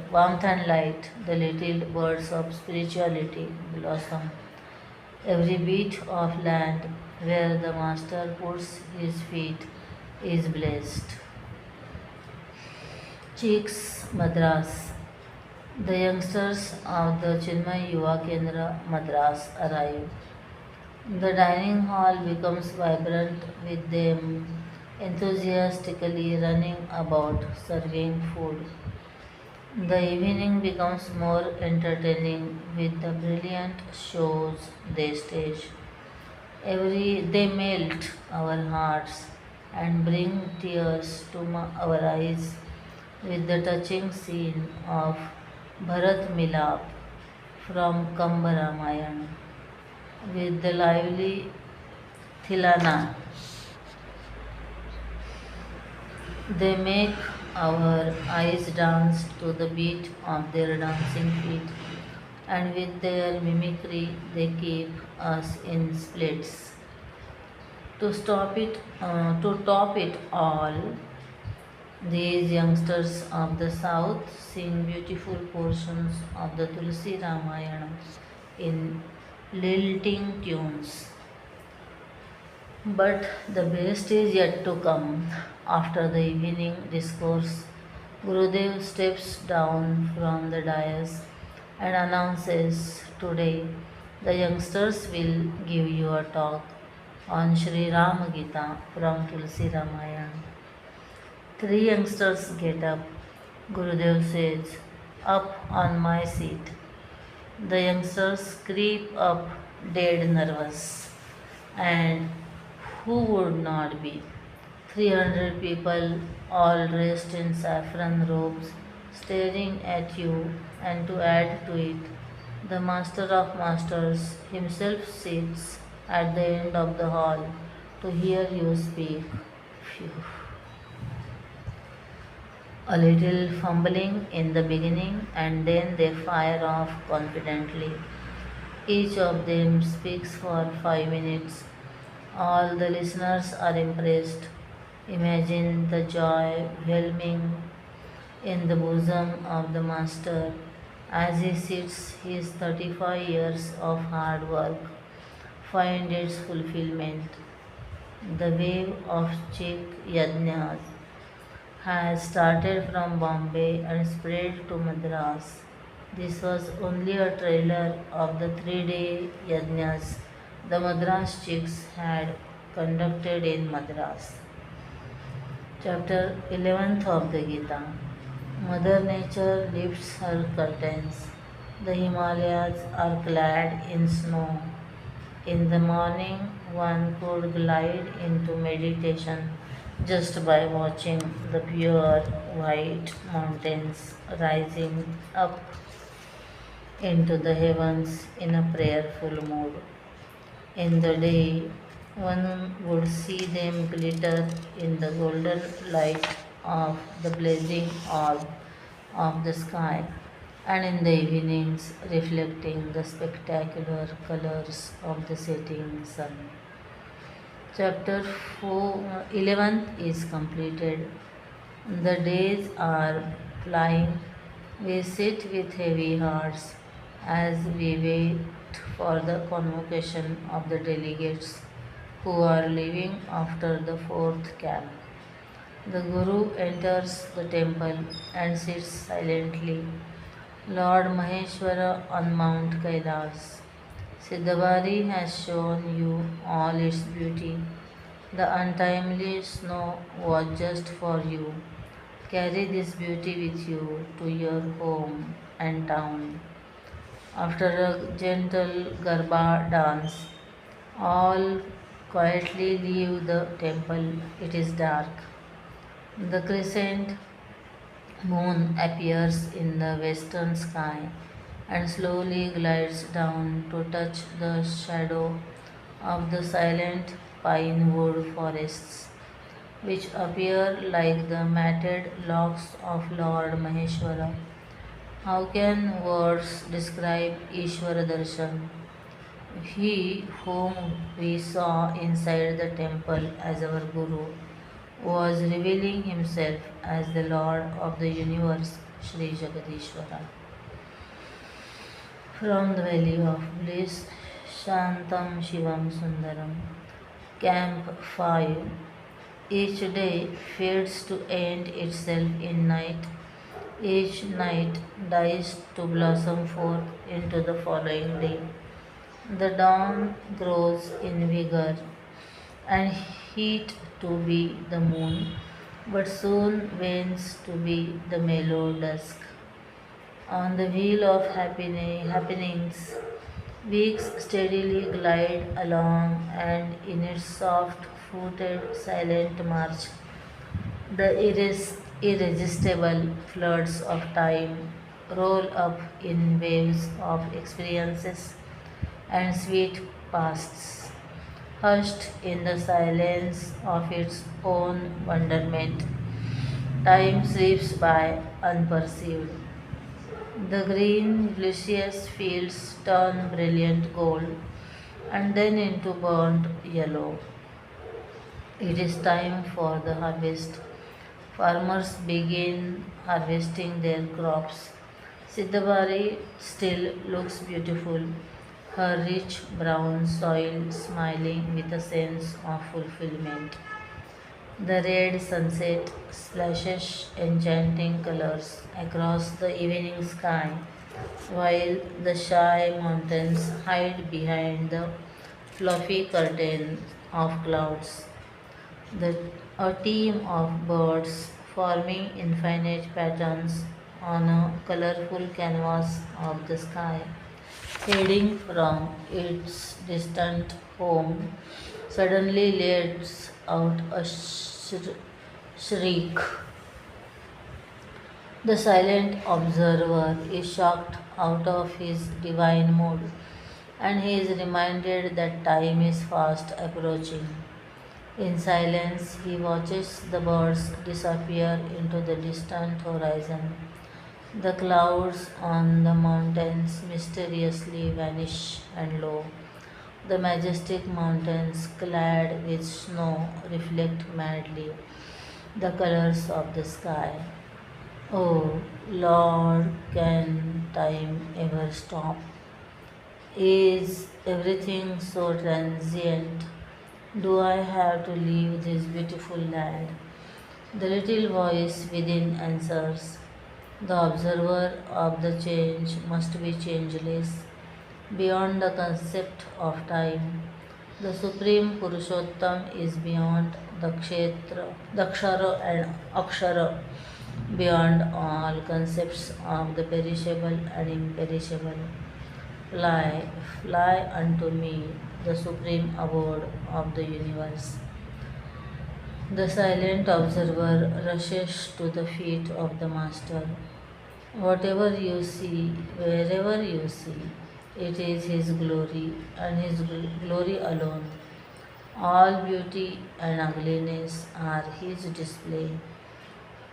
birds of spirituality blossom. Every bit of land where the Master puts his feet is blessed. Cheeks, Madras. The youngsters of the Chinmaya Yuva Kendra Madras arrive. The dining hall becomes vibrant with them enthusiastically running about serving food. The evening becomes more entertaining with the brilliant shows they stage. They melt our hearts and bring tears to our eyes with the touching scene of Bharat Milap from Kamba Ramayana with the lively Thilana. They make our eyes dance to the beat of their dancing feet, and with their mimicry, they keep us in splits. To top it all, these youngsters of the south sing beautiful portions of the Tulsi Ramayana in lilting tunes. But the best is yet to come. After the evening discourse, Gurudev steps down from the dais and announces, today the youngsters will give you a talk on Sri Rama Gita from Tulsi Ramayana. Three youngsters get up. Gurudev says, up on my seat. The youngsters creep up dead nervous. And who would not be? 300 people, all dressed in saffron robes, staring at you, and to add to it, the Master of Masters himself sits at the end of the hall to hear you speak. Phew. A little fumbling in the beginning, and then they fire off confidently. Each of them speaks for 5 minutes. All the listeners are impressed. Imagine the joy whelming in the bosom of the Master as he sits his 35 years of hard work find its fulfillment. The wave of Sikh yajnas has started from Bombay and spread to Madras. This was only a trailer of the 3 day yajnas the Madras Sikhs had conducted in Madras. Chapter 11th of the Gita. Mother Nature lifts her curtains. The Himalayas are clad in snow. In the morning, one could glide into meditation just by watching the pure white mountains rising up into the heavens in a prayerful mood. In the day, one would see them glitter in the golden light of the blazing orb of the sky, and in the evenings, reflecting the spectacular colors of the setting sun. Chapter 11th is completed. The days are flying. We sit with heavy hearts as we wait for the convocation of the delegates who are leaving after the fourth camp. The Guru enters the temple and sits silently. Lord Maheshwara on Mount Kailas. Siddhabari has shown you all its beauty. The untimely snow was just for you. Carry this beauty with you to your home and town. After a gentle Garba dance, all quietly leave the temple. It is dark. The crescent moon appears in the western sky and slowly glides down to touch the shadow of the silent pine wood forests, which appear like the matted locks of Lord Maheshwara. How can words describe Ishvara Darshan? He whom we saw inside the temple as our Guru was revealing himself as the Lord of the universe, Sri Jagadishwara. From the Valley of Bliss, Shantam Shivam Sundaram. Camp 5. Each day fades to end itself in night, Each night dies to blossom forth into the following day. The dawn grows in vigor and heat to be the moon, but soon wanes to be the mellow dusk. On the wheel of happenings, weeks steadily glide along, and in its soft footed, silent march, the irresistible floods of time roll up in waves of experiences and sweet pasts, hushed in the silence of its own wonderment. Time slips by unperceived. The green, luscious fields turn brilliant gold and then into burnt yellow. It is time for the harvest. Farmers begin harvesting their crops. Siddhabari still looks beautiful, her rich brown soil smiling with a sense of fulfillment. The red sunset splashes enchanting colors across the evening sky, while the shy mountains hide behind the fluffy curtain of clouds. The, a team of birds forming infinite patterns on a colorful canvas of the sky, heading from its distant home, suddenly lets out a shriek. The silent observer is shocked out of his divine mood, and he is reminded that time is fast approaching. In silence, he watches the birds disappear into the distant horizon. The clouds on the mountains mysteriously vanish, and lo, the majestic mountains clad with snow reflect madly the colors of the sky. Oh Lord, can time ever stop? Is everything so transient? Do I have to leave this beautiful land? The little voice within answers. The observer of the change must be changeless, beyond the concept of time. The Supreme Purushottam is beyond the Kshetra, Dakshara and Akshara, beyond all concepts of the perishable and imperishable. Fly, fly unto me, the supreme abode of the universe. The silent observer rushes to the feet of the Master. Whatever you see, wherever you see, it is His glory and His glory alone. All beauty and ugliness are His display.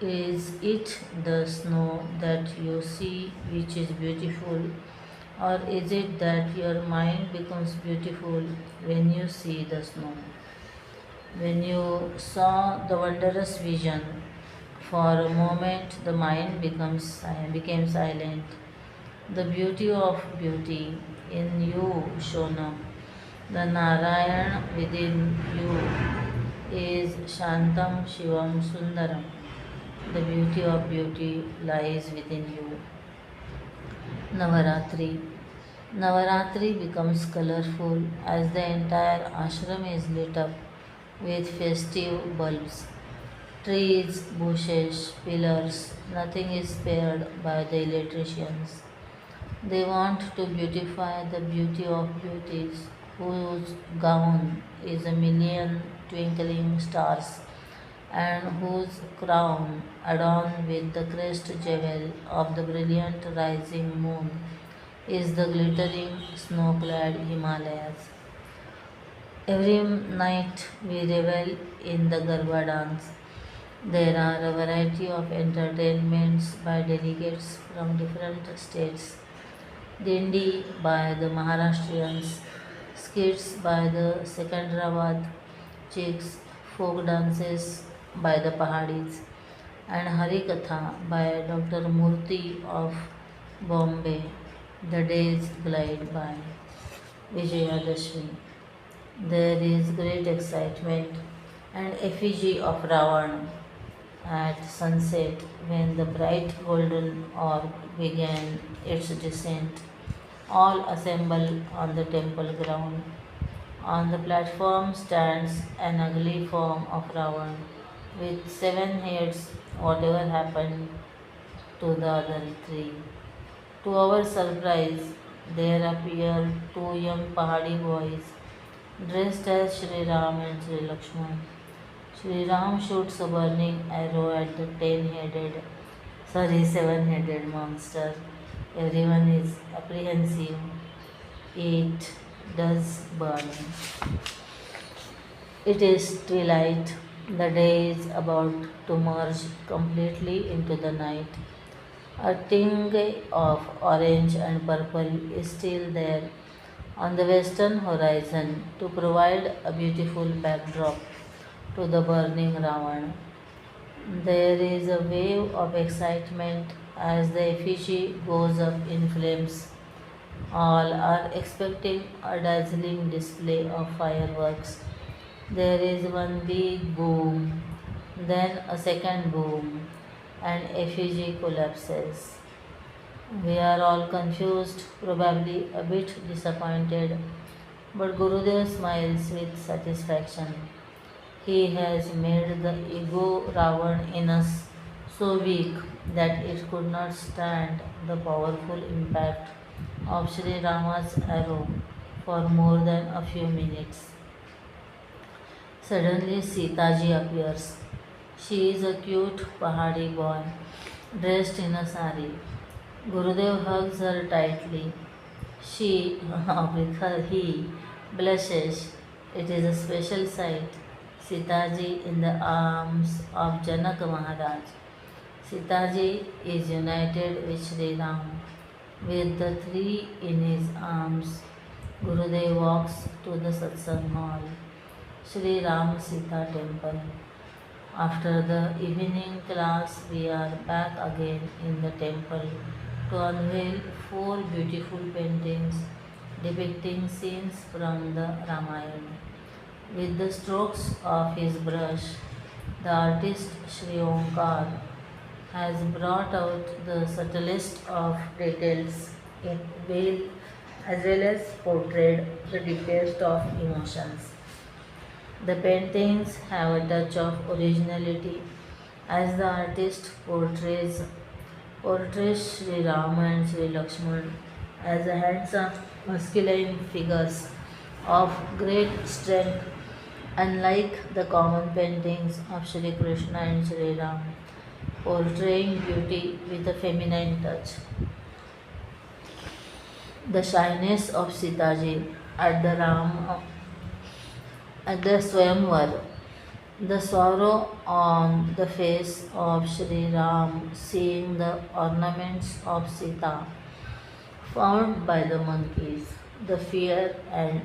Is it the snow that you see which is beautiful, or is it that your mind becomes beautiful when you see the snow? When you saw the wondrous vision, for a moment the mind became silent. The beauty of beauty in you shone up. The Narayan within you is Shantam Shivam Sundaram. The beauty of beauty lies within you. Navaratri. Navaratri becomes colorful as the entire ashram is lit up with festive bulbs. Trees, bushes, pillars, nothing is spared by the electricians. They want to beautify the beauty of beauties, whose gown is a million twinkling stars, and whose crown, adorned with the crest jewel of the brilliant rising moon, is the glittering snow-clad Himalayas. Every night we revel in the Garba dance. There are a variety of entertainments by delegates from different states. Dindi by the Maharashtrians, skits by the Secunderabad chicks, folk dances by the Pahadis, and Harikatha by Dr. Murthy of Bombay. The days glide by. Vijayadashmi. There is great excitement and effigy of Ravana. At sunset, when the bright golden orb began its descent, all assemble on the temple ground. On the platform stands an ugly form of Ravan with seven heads. Whatever happened to the other three? To our surprise, there appear two young Pahadi boys dressed as Sri Ram and Sri Lakshman. Sri Ram shoots a burning arrow at the seven-headed monster. Everyone is apprehensive. It does burn. It is twilight. The day is about to merge completely into the night. A tinge of orange and purple is still there on the western horizon to provide a beautiful backdrop to the burning Ravan. There is a wave of excitement as the effigy goes up in flames. All are expecting a dazzling display of fireworks. There is one big boom, then a second boom, and effigy collapses. We are all confused, probably a bit disappointed, but Gurudev smiles with satisfaction. He has made the ego Ravan in us so weak that it could not stand the powerful impact of Sri Rama's arrow for more than a few minutes. Suddenly Sitaji appears. She is a cute Pahadi boy dressed in a sari. Gurudev hugs her tightly. She, with her he, blushes. It is a special sight. Sitaji in the arms of Janak Maharaj. Sitaji is united with Sri Ram. With the three in his arms, Gurudev walks to the satsang hall, Sri Ram Sita temple. After the evening class, we are back again in the temple to unveil four beautiful paintings depicting scenes from the Ramayana. With the strokes of his brush, the artist Sri Omkar has brought out the subtlest of details in veil as well as portrayed the deepest of emotions. The paintings have a touch of originality as the artist portrays Sri Rama and Sri Lakshman as a handsome masculine figures of great strength, unlike the common paintings of Sri Krishna and Sri Ram, portraying beauty with a feminine touch. The shyness of Sitaji at the Ram at the Swayamvar, the sorrow on the face of Sri Ram seeing the ornaments of Sita found by the monkeys, the fear and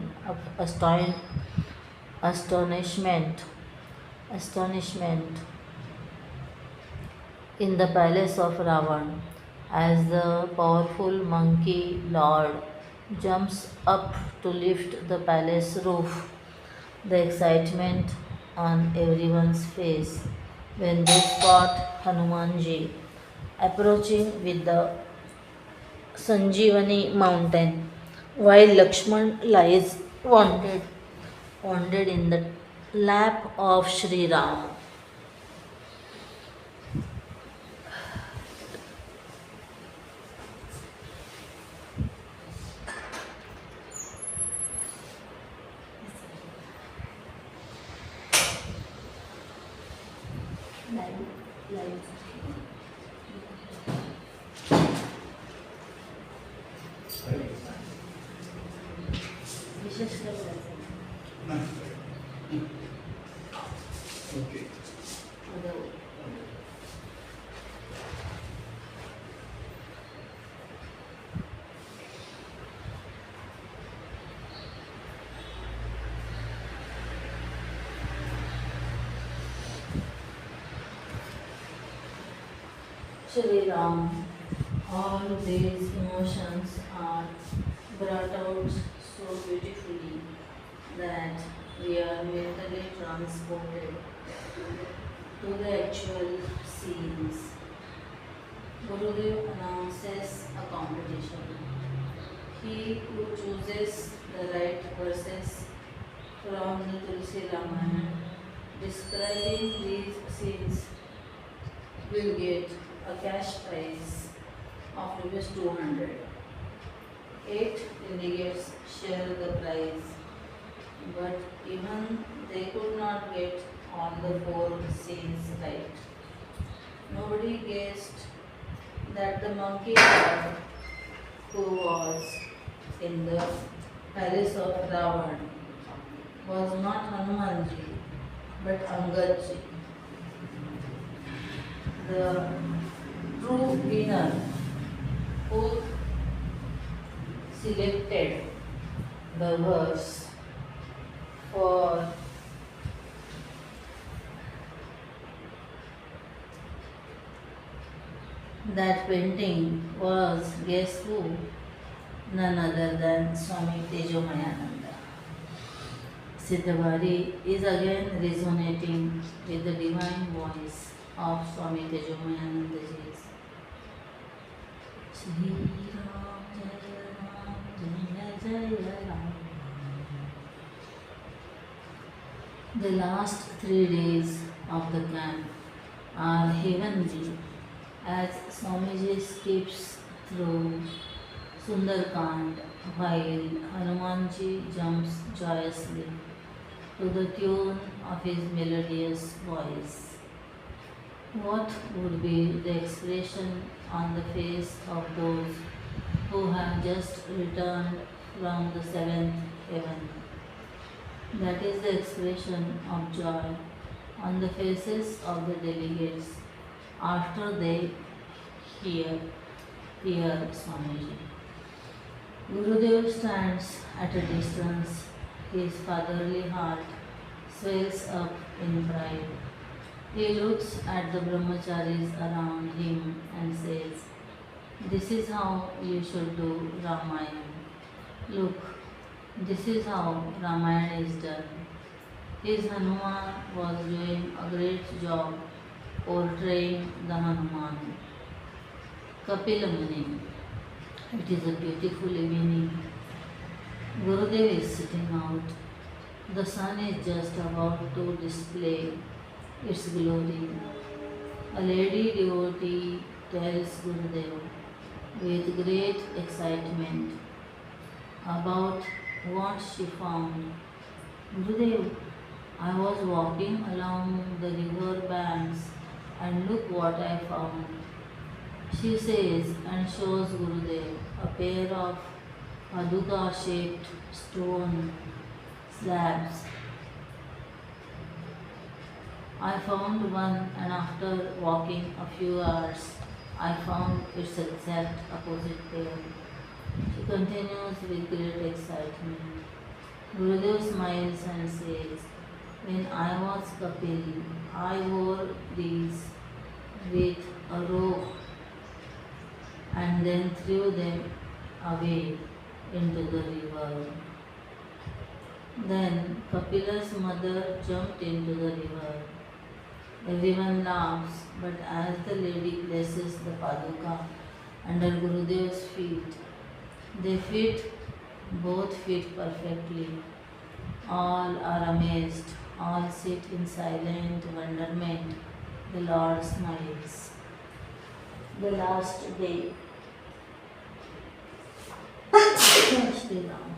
astonishment, astonishment in the palace of Ravan as the powerful monkey lord jumps up to lift the palace roof. The excitement on everyone's face when they spot Hanumanji approaching with the Sanjeevani mountain while Lakshman lies wounded in the lap of Sri Ram. Okay. Shri Ram, all these emotions are brought out so beautifully that we are mentally transported to the actual scenes. Gurudev announces a competition. He who chooses the right verses from the Tulsi Ramayana describing these scenes will get a cash prize of Rs 200. 8 delegates share the prize, but even they could not get all the 4 scenes right. Nobody guessed that the monkey god who was in the palace of Ravan was not Hanumanji but Angadji. The true winner who selected the verse for that painting was, guess who? None other than Swami Tejomayananda. Siddhabari is again resonating with the divine voice of Swami Tejomayanandaji. Shri Ram Jaya Ram Jaya Jaya Ram. The last 3 days of the camp are heavenly as Swamiji skips through Sundarkand while Hanumanji jumps joyously to the tune of his melodious voice. What would be the expression on the face of those who have just returned from the 7th heaven? That is the expression of joy on the faces of the delegates after they hear Swamiji. Gurudev stands at a distance, his fatherly heart swells up in pride. He looks at the brahmacharis around him and says, "This is how you should do Ramayana. Look, this is how Ramayana is done." His Hanuman was doing a great job portraying the Hanuman. Kapila Muni. It is a beautiful evening. Gurudev is sitting out. The sun is just about to display its glory. A lady devotee tells Gurudev with great excitement about what she found. Gurudev, I was walking along the river banks and look what I found. She says and shows Gurudev a pair of paduka shaped stone slabs. I found one, and after walking a few hours, I found its exact opposite pair. She continues with great excitement. Gurudev smiles and says, "When I was Kapil, I wore these with a rope and then threw them away into the river." Then Kapila's mother jumped into the river. Everyone laughs, but as the lady places the paduka under Gurudev's feet, they fit, both fit perfectly. All are amazed, all sit in silent wonderment. The Lord smiles. The last day. Shri Ram.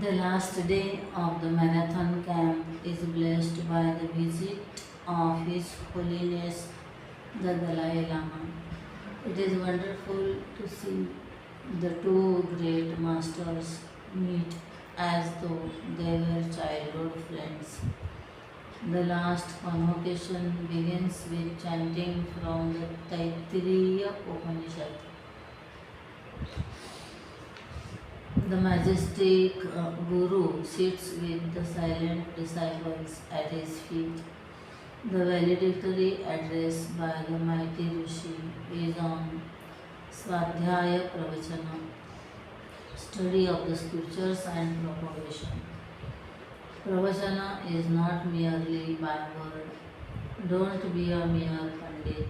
The last day of the marathon camp is blessed by the visit of His Holiness the Dalai Lama. It is wonderful to see the two great masters meet as though they were childhood friends. The last convocation begins with chanting from the Taittiriya Upanishad. The majestic Guru sits with the silent disciples at his feet. The valedictory address by the mighty Rishi is on Swadhyaya Pravachana, study of the scriptures and propagation. Pravachana is not merely by word. Don't be a mere pandit.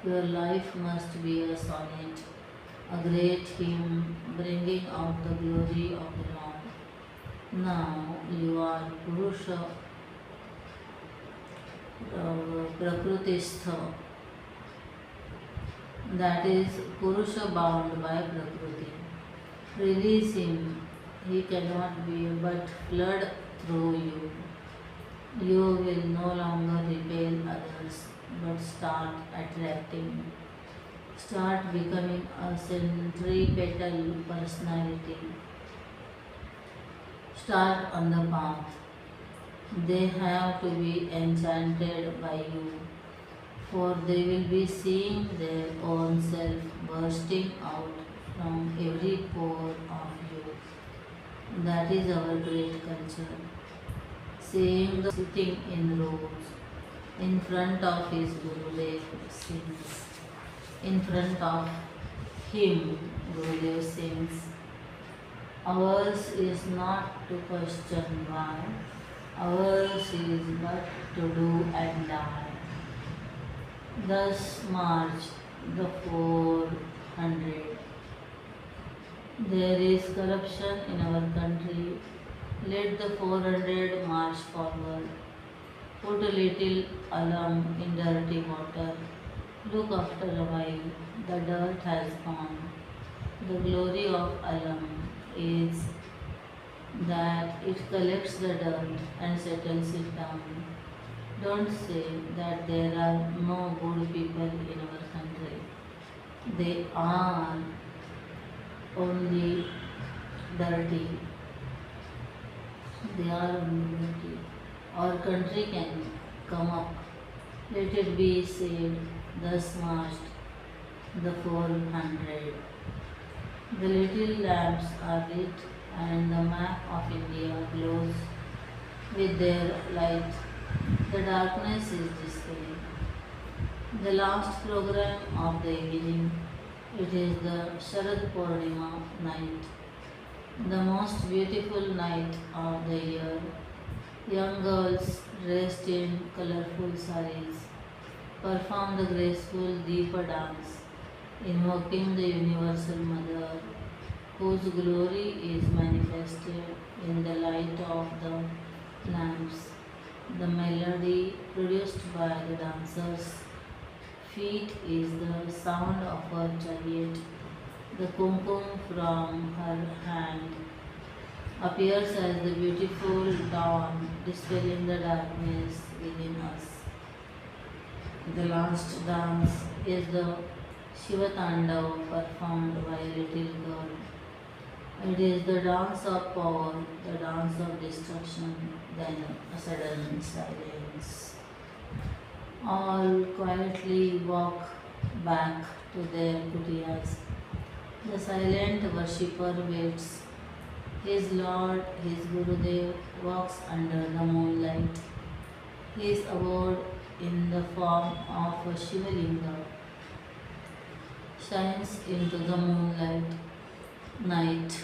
Your life must be a sonnet, a great hymn bringing out the glory of the Lord. Now you are Purusha Prakrutistha, that is, Purusha bound by Prakriti. Release him, he cannot be but flood through you. You will no longer repel others but start attracting. Start becoming a centripetal personality. Start on the path. They have to be enchanted by you, for they will be seeing their own self bursting out from every pore of you. That is our great culture. Seeing the sitting in rows, in front of his Gurudev sings. In front of him, Gurudev sings. Ours is not to question why, ours is but to do and die. Thus march the 400. There is corruption in our country. Let the 400 march forward. Put a little alum in dirty water. Look after a while. The dirt has gone. The glory of alum is that it collects the dirt and settles it down. Don't say that there are no good people in our country. They are only dirty. They are only dirty. Our country can come up. Let it be said, thus marched the 400. The little lamps are lit and the map of India glows with their light. The darkness is dispelling. The last program of the evening, it is the Sharad Purnima night, the most beautiful night of the year. Young girls dressed in colorful saris perform the graceful Deepa dance, invoking the Universal Mother, whose glory is manifested in the light of the lamps. The melody produced by the dancers' feet is the sound of her chariot. The kumkum from her hand appears as the beautiful dawn dispelling the darkness within us. The last dance is the Shiva Tandav performed by a little girl. It is the dance of power, the dance of destruction, then a sudden silence. All quietly walk back to their kutiyas. The silent worshipper waits. His Lord, his Gurudev, walks under the moonlight. His abode in the form of a Shivalinga shines into the moonlight night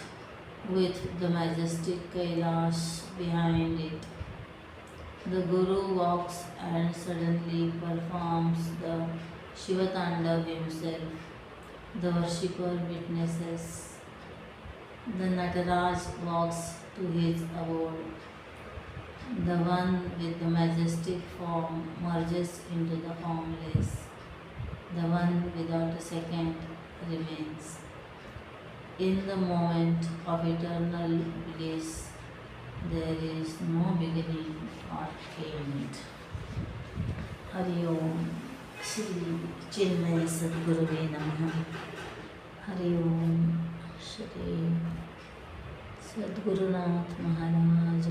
with the majestic Kailash behind it. The Guru walks and suddenly performs the Shiva Tandav himself. The worshipper witnesses. The Nataraj walks to his abode. The one with the majestic form merges into the formless. The one without a second remains. In the moment of eternal bliss, there is no beginning or end. Hari Om Shri Chinmaya Sadguruve Namaha. Hari Om Shri Sadgurunath Maharaj